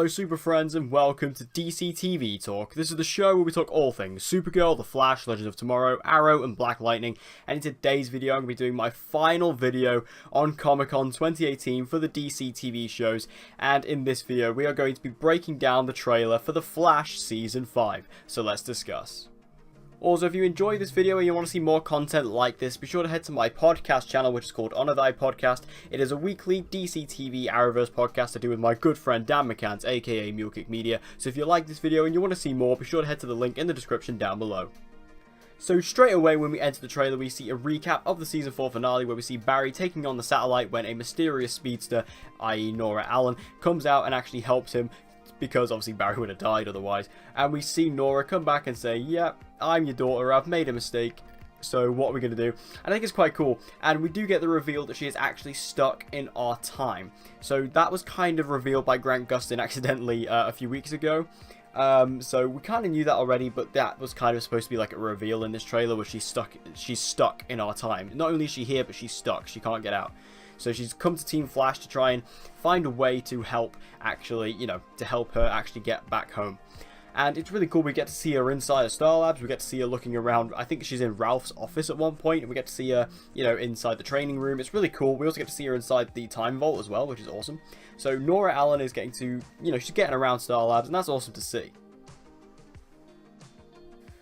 super friends, and welcome to DC TV Talk. This is the show where we talk all things Supergirl, The Flash, Legends of Tomorrow, Arrow, and Black Lightning. And in today's video, I'm going to be doing my final video on Comic-Con 2018 for the DC TV shows. And in this video, we are going to be breaking down the trailer for The Flash Season 5. So let's discuss. Also, if you enjoyed this video and you want to see more content like this, be sure to head to my podcast channel, which is called Honor Thy Podcast. It is a weekly DC TV Arrowverse podcast I do with my good friend Dan McCants, aka Mulekick Media. So if you like this video and you want to see more, be sure to head to the link in the description down below. So straight away when we enter the trailer, we see a recap of the Season 4 finale where we see Barry taking on the satellite when a mysterious speedster, i.e. Nora Allen, comes out and actually helps him, because obviously Barry would have died otherwise. And we see Nora come back and say, yep, I'm your daughter, I've made a mistake, so what are we going to do? I think it's quite cool. And we do get the reveal that she is actually stuck in our time. So that was kind of revealed by Grant Gustin accidentally a few weeks ago. So we kind of knew that already, but that was kind of supposed to be like a reveal in this trailer where she's stuck in our time. Not only is she here, but she's stuck, she can't get out. So she's come to Team Flash to try and find a way to help actually, to help her actually get back home. And it's really cool. We get to see her inside of Star Labs. We get to see her looking around. I think she's in Ralph's office at one point. And we get to see her, inside the training room. It's really cool. We also get to see her inside the Time Vault as well, which is awesome. So Nora Allen is getting to, she's getting around Star Labs, and that's awesome to see.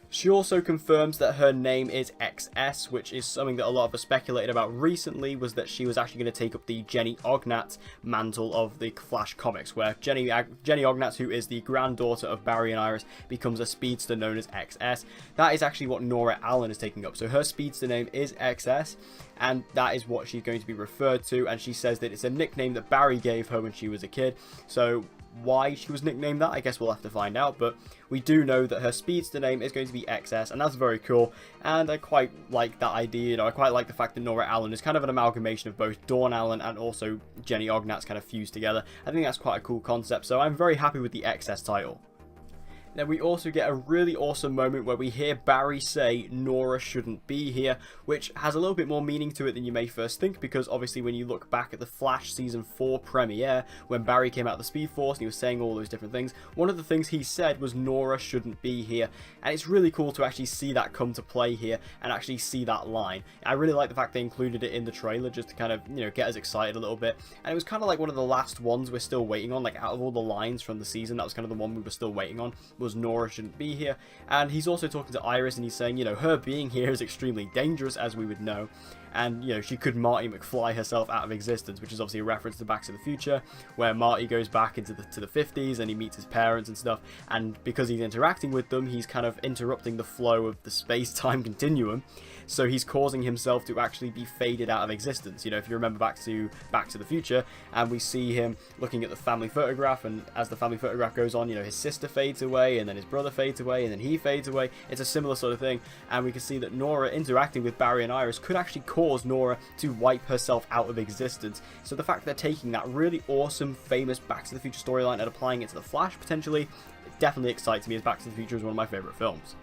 She also confirms that her name is XS, which is something that a lot of us speculated about recently, was that she was actually going to take up the Jenny Ognat mantle of the Flash comics, where Jenny Ognat, who is the granddaughter of Barry and Iris, becomes a speedster known as XS. That is actually what Nora Allen is taking up, so her speedster name is XS, and that is what she's going to be referred to, and she says that it's a nickname that Barry gave her when she was a kid. So why she was nicknamed that, I guess we'll have to find out, but we do know that her speedster name is going to be XS, and that's very cool, and I quite like that idea. I quite like the fact that Nora Allen is kind of an amalgamation of both Dawn Allen and also Jenny Ognat's kind of fused together. I think that's quite a cool concept, so I'm very happy with the XS title. Then we also get a really awesome moment where we hear Barry say Nora shouldn't be here, which has a little bit more meaning to it than you may first think, because obviously when you look back at the Flash Season 4 premiere, when Barry came out of the Speed Force and he was saying all those different things, one of the things he said was Nora shouldn't be here, and it's really cool to actually see that come to play here and actually see that line. I really like the fact they included it in the trailer just to kind of, get us excited a little bit, and it was kind of like one of the last ones we're still waiting on, like out of all the lines from the season, that was kind of the one we were still waiting on, was Nora shouldn't be here. And he's also talking to Iris and he's saying, her being here is extremely dangerous, as we would know, and she could Marty McFly herself out of existence, which is obviously a reference to Back to the Future, where Marty goes back into the 50s and he meets his parents and stuff, and because he's interacting with them, he's kind of interrupting the flow of the space-time continuum, so he's causing himself to actually be faded out of existence. If you remember Back to the Future, and we see him looking at the family photograph, and as the family photograph goes on, his sister fades away, and then his brother fades away, and then he fades away. It's a similar sort of thing, and we can see that Nora interacting with Barry and Iris could actually cause Nora to wipe herself out of existence. So the fact that they're taking that really awesome, famous Back to the Future storyline and applying it to the Flash potentially, it definitely excites me, as Back to the Future is one of my favourite films.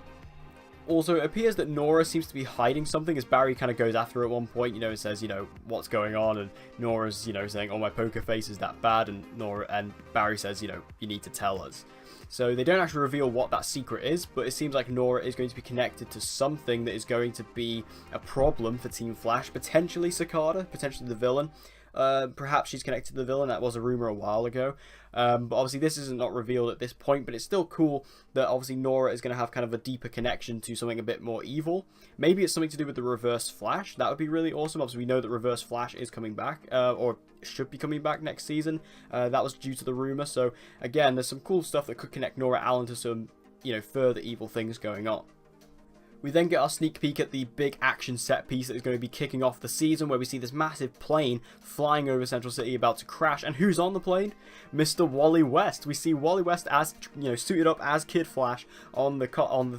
Also, it appears that Nora seems to be hiding something, as Barry kind of goes after her at one point, and says, what's going on, and Nora's, saying, oh, my poker face is that bad, and Barry says, you need to tell us. So they don't actually reveal what that secret is, but it seems like Nora is going to be connected to something that is going to be a problem for Team Flash, potentially Cicada, potentially the villain. Perhaps she's connected to the villain. That was a rumor a while ago, but obviously this is not revealed at this point, but it's still cool that obviously Nora is going to have kind of a deeper connection to something a bit more evil. Maybe it's something to do with the Reverse Flash. That would be really awesome. Obviously we know that Reverse Flash is coming back, or should be coming back next season. That was due to the rumor, so again, there's some cool stuff that could connect Nora Allen to some further evil things going on. We then get our sneak peek at the big action set piece that is going to be kicking off the season, where we see this massive plane flying over Central City about to crash. And who's on the plane? Mr. Wally West. We see Wally West as, suited up as Kid Flash on the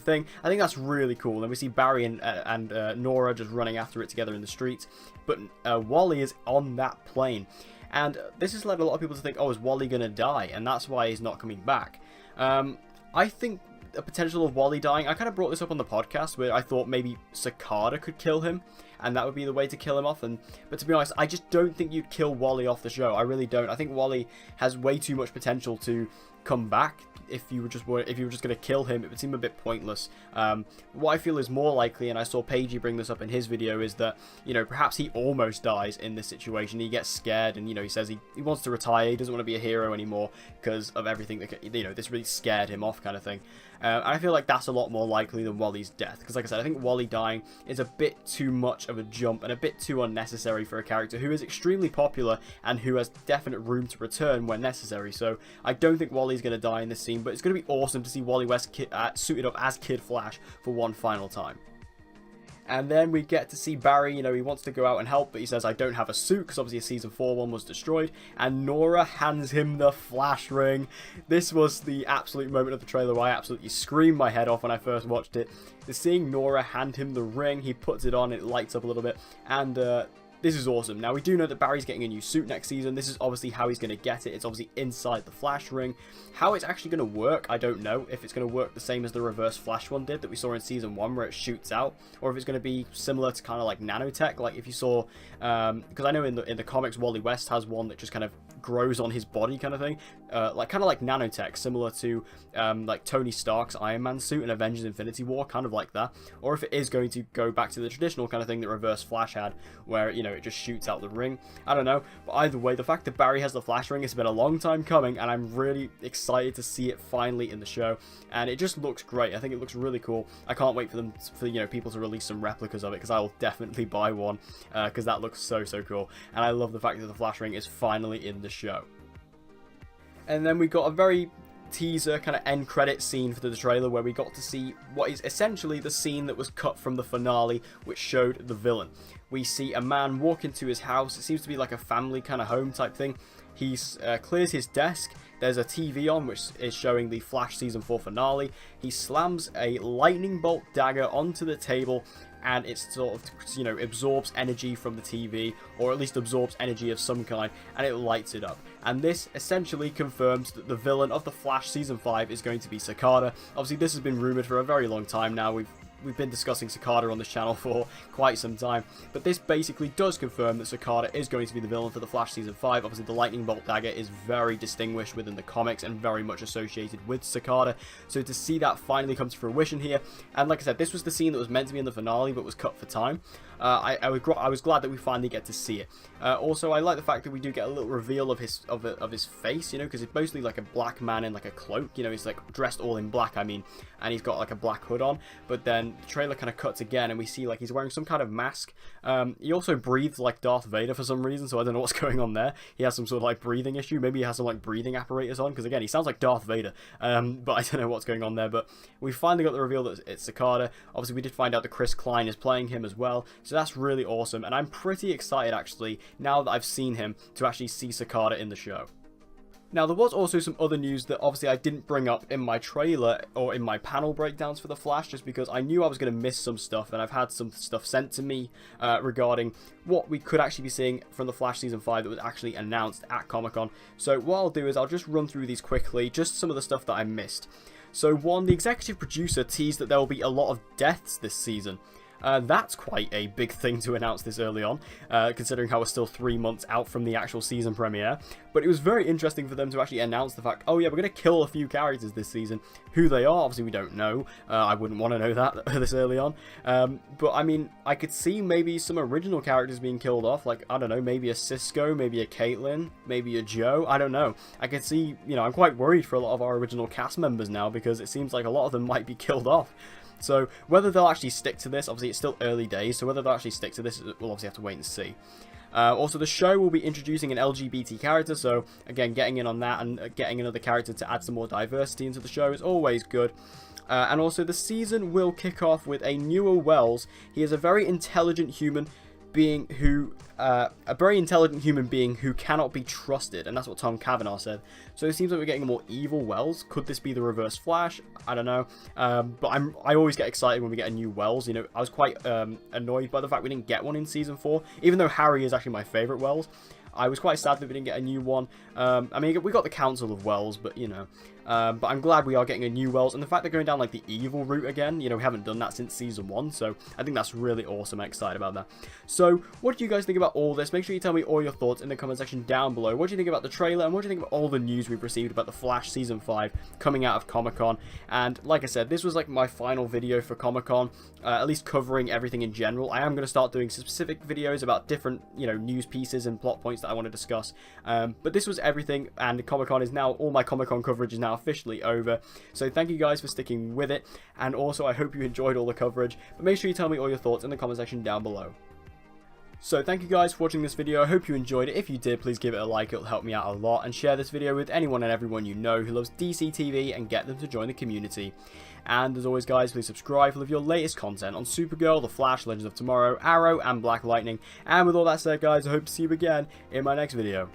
thing. I think that's really cool. And we see Barry and Nora just running after it together in the streets. But Wally is on that plane. And this has led a lot of people to think, oh, is Wally going to die? And that's why he's not coming back. I think a potential of Wally dying. I kind of brought this up on the podcast where I thought maybe Cicada could kill him, and that would be the way to kill him off. But to be honest, I just don't think you'd kill Wally off the show. I really don't. I think Wally has way too much potential to come back. If you were just going to kill him, it would seem a bit pointless. What I feel is more likely, and I saw Paigey bring this up in his video, is that, you know, perhaps he almost dies in this situation. He gets scared, and, you know, he says he wants to retire. He doesn't want to be a hero anymore because of everything that, you know, this really scared him off, kind of thing. And I feel like that's a lot more likely than Wally's death, because like I said, I think Wally dying is a bit too much of a jump and a bit too unnecessary for a character who is extremely popular and who has definite room to return when necessary. So I don't think Wally's going to die in this scene, but it's going to be awesome to see Wally West suited up as Kid Flash for one final time. And then we get to see Barry, you know, he wants to go out and help, but he says, I don't have a suit, because obviously his Season 4 one was destroyed. And Nora hands him the Flash ring. This was the absolute moment of the trailer where I absolutely screamed my head off when I first watched it. Seeing Nora hand him the ring, he puts it on, it lights up a little bit, and this is awesome. Now, we do know that Barry's getting a new suit next season. This is obviously how he's going to get it. It's obviously inside the Flash ring. How it's actually going to work, I don't know. If it's going to work the same as the Reverse Flash one did that we saw in Season 1 where it shoots out, or if it's going to be similar to kind of like nanotech, like if you saw, because I know in the comics, Wally West has one that just kind of grows on his body kind of thing, kind of like nanotech, similar to like Tony Stark's Iron Man suit in Avengers Infinity War, kind of like that. Or if it is going to go back to the traditional kind of thing that Reverse Flash had, where, you know, it just shoots out the ring. I don't know, but either way, the fact that Barry has the Flash ring, it's been a long time coming, and I'm really excited to see it finally in the show, and it just looks great. I think it looks really cool. I can't wait for you know, people to release some replicas of it, because I will definitely buy one, because that looks so cool, and I love the fact that the Flash ring is finally in the show. And then we got a very teaser kind of end credit scene for the trailer where we got to see what is essentially the scene that was cut from the finale, which showed the villain. We see a man walk into his house. It seems to be like a family kind of home type thing. He clears his desk. There's a TV on which is showing the Flash Season 4 finale. He slams a lightning bolt dagger onto the table, and it sort of, you know, absorbs energy from the TV, or at least absorbs energy of some kind, and it lights it up. And this essentially confirms that the villain of the Flash Season 5 is going to be Cicada. Obviously, this has been rumoured for a very long time now. We've been discussing Cicada on this channel for quite some time, but this basically does confirm that Cicada is going to be the villain for the Flash Season 5. Obviously, the lightning bolt dagger is very distinguished within the comics and very much associated with Cicada, so to see that finally come to fruition here, and like I said, this was the scene that was meant to be in the finale but was cut for time. I was glad that we finally get to see it. Also, I like the fact that we do get a little reveal of his face, you know, because it's mostly like a black man in like a cloak, you know, he's like dressed all in black, I mean, and he's got like a black hood on, but then the trailer kind of cuts again and we see like he's wearing some kind of mask. He also breathes like Darth Vader for some reason, so I don't know what's going on there. He has some sort of like breathing issue, maybe he has some like breathing apparatus on, because again, he sounds like Darth Vader, but I don't know what's going on there. But we finally got the reveal that it's Cicada. Obviously, we did find out that Chris Klein is playing him as well, so that's really awesome, and I'm pretty excited actually, now that I've seen him, to actually see Cicada in the show. Now, there was also some other news that obviously I didn't bring up in my trailer or in my panel breakdowns for The Flash, just because I knew I was going to miss some stuff, and I've had some stuff sent to me regarding what we could actually be seeing from The Flash Season 5 that was actually announced at Comic-Con. So what I'll do is I'll just run through these quickly, just some of the stuff that I missed. So one, the executive producer teased that there will be a lot of deaths this season. That's quite a big thing to announce this early on, considering how we're still 3 months out from the actual season premiere. But it was very interesting for them to actually announce the fact, oh yeah, we're going to kill a few characters this season. Who they are, obviously we don't know. I wouldn't want to know that this early on. But I mean, I could see maybe some original characters being killed off, like, I don't know, maybe a Cisco, maybe a Caitlin, maybe a Joe, I don't know. I could see, you know, I'm quite worried for a lot of our original cast members now, because it seems like a lot of them might be killed off. So whether they'll actually stick to this, obviously it's still early days, so whether they'll actually stick to this, we'll obviously have to wait and see. Also, the show will be introducing an LGBT character, so again, getting in on that and getting another character to add some more diversity into the show is always good. And also, the season will kick off with a newer Wells. He is a very intelligent human being who cannot be trusted, and that's what Tom Cavanaugh said. So it seems like we're getting a more evil Wells. Could this be the Reverse Flash? I don't know. But I always get excited when we get a new Wells. You know, I was quite annoyed by the fact we didn't get one in Season 4, even though Harry is actually my favourite Wells. I was quite sad that we didn't get a new one. I mean, we got the Council of Wells, but, you know. But I'm glad we are getting a new Wells, and the fact they're going down like the evil route again, you know, we haven't done that since season 1, so I think that's really awesome. I'm excited about that. So what do you guys think about all this? Make sure you tell me all your thoughts in the comment section down below. What do you think about the trailer, and what do you think about all the news we've received about the Flash season 5 coming out of Comic-Con? And like I said, this was like my final video for Comic-Con, at least covering everything in general. I am going to start doing specific videos about different, you know, news pieces and plot points that I want to discuss. But this was everything, and Comic-Con is now, all my Comic-Con coverage is now officially over. So thank you guys for sticking with it, and also I hope you enjoyed all the coverage. But make sure you tell me all your thoughts in the comment section down below. So thank you guys for watching this video. I hope you enjoyed it. If you did, please give it a like, it'll help me out a lot, and share this video with anyone and everyone you know who loves DC TV and get them to join the community. And as always guys, please subscribe for all of your latest content on Supergirl, The Flash, Legends of Tomorrow, Arrow and Black Lightning. And with all that said guys, I hope to see you again in my next video.